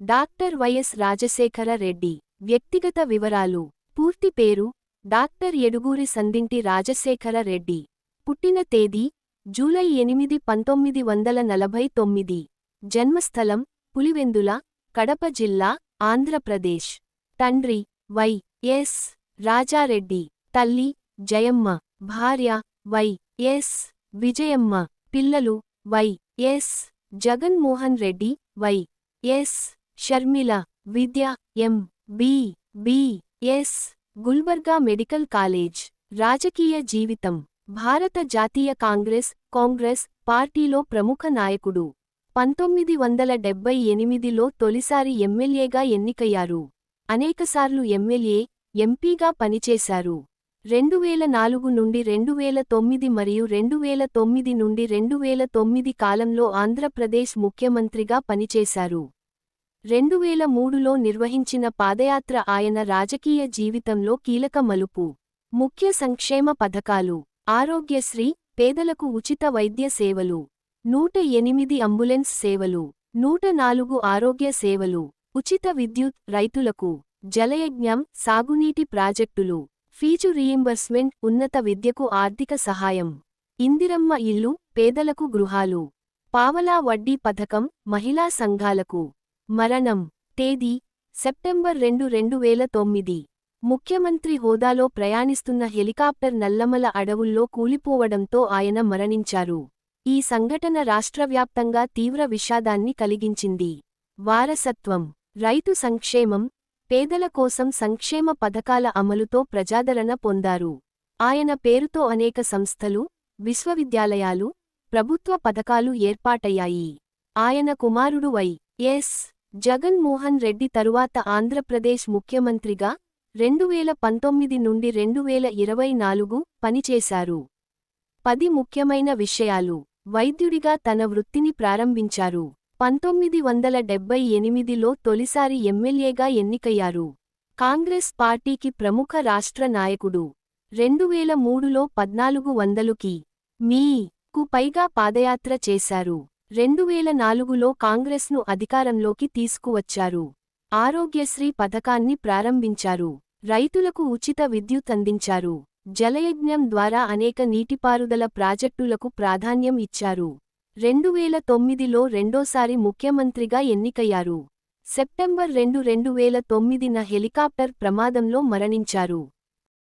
Doctor YS Rajasekhara Reddy వ్యక్తిగత వివరాలు పూర్తి పేరు డాక్టర్ యడుగూరి సందింటి రాజశేఖర రెడ్డి పుట్టిన తేదీ జూలై 8, 1949 జన్మస్థలం పులివెందుల కడప జిల్లా ఆంధ్రప్రదేశ్ తండ్రి వై.ఎస్. రాజారెడ్డి తల్లి జయమ్మ భార్య వై.ఎస్. విజయమ్మ పిల్లలు వై.ఎస్. జగన్మోహన్ రెడ్డి వై.ఎస్. షర్మిల విద్య M.B.B.S. గుల్బర్గా మెడికల్ కాలేజ్ రాజకీయ జీవితం భారత జాతీయ కాంగ్రెస్ పార్టీలో ప్రముఖ నాయకుడు 1978లో తొలిసారి ఎమ్మెల్యేగా ఎన్నికయ్యారు. అనేకసార్లు ఎమ్మెల్యే, ఎంపీగా పనిచేశారు. 2004 నుండి 2009 మరియు 2009 నుండి 2009 కాలంలో ఆంధ్రప్రదేశ్ ముఖ్యమంత్రిగా పనిచేశారు. 2003లో నిర్వహించిన పాదయాత్ర ఆయన రాజకీయ జీవితంలో కీలక మలుపు. ముఖ్య సంక్షేమ పథకాలు ఆరోగ్యశ్రీ, పేదలకు ఉచిత వైద్య సేవలు, 108 అంబులెన్స్ సేవలు, 104 ఆరోగ్య సేవలు, ఉచిత విద్యుత్ రైతులకు, జలయజ్ఞం సాగునీటి ప్రాజెక్టులు, ఫీజు రీయింబర్స్మెంట్, ఉన్నత విద్యకు ఆర్థిక సహాయం, ఇందిరమ్మ ఇల్లు, పేదలకు గృహాలు, పావలా వడ్డీ పథకం, మహిళా సంఘాలకు. మరణం తేదీ సెప్టెంబర్ 2, 2009 ముఖ్యమంత్రి హోదాలో ప్రయాణిస్తున్న హెలికాప్టర్ నల్లమల అడవుల్లో కూలిపోవడంతో ఆయన మరణించారు. ఈ సంఘటన రాష్ట్రవ్యాప్తంగా తీవ్ర విషాదాన్ని కలిగించింది. వారసత్వం రైతు సంక్షేమం, పేదల కోసం సంక్షేమ పథకాల అమలుతో ప్రజాదరణ పొందారు. ఆయన పేరుతో అనేక సంస్థలు, విశ్వవిద్యాలయాలు, ప్రభుత్వ పథకాలు ఏర్పాటయ్యాయి. ఆయన కుమారుడు వై.ఎస్. జగన్మోహన్ రెడ్డి తరువాత ఆంధ్రప్రదేశ్ ముఖ్యమంత్రిగా 2019 నుండి 2024 పనిచేశారు. 10 ముఖ్యమైన విషయాలు. వైద్యుడిగా తన వృత్తిని ప్రారంభించారు. 1978లో తొలిసారి ఎమ్మెల్యేగా ఎన్నికయ్యారు. కాంగ్రెస్ పార్టీకి ప్రముఖ రాష్ట్ర నాయకుడు. 2003లో 1400కి మీ.కు పైగా పాదయాత్ర చేశారు. 2004లో కాంగ్రెస్ను అధికారంలోకి తీసుకువచ్చారు. ఆరోగ్యశ్రీ పథకాన్ని ప్రారంభించారు. రైతులకు ఉచిత విద్యుత్ అందించారు. జలయజ్ఞం ద్వారా అనేక నీటిపారుదల ప్రాజెక్టులకు ప్రాధాన్యం ఇచ్చారు. 2009లో రెండోసారి ముఖ్యమంత్రిగా ఎన్నికయ్యారు. సెప్టెంబర్ 2, 2009న హెలికాప్టర్ ప్రమాదంలో మరణించారు.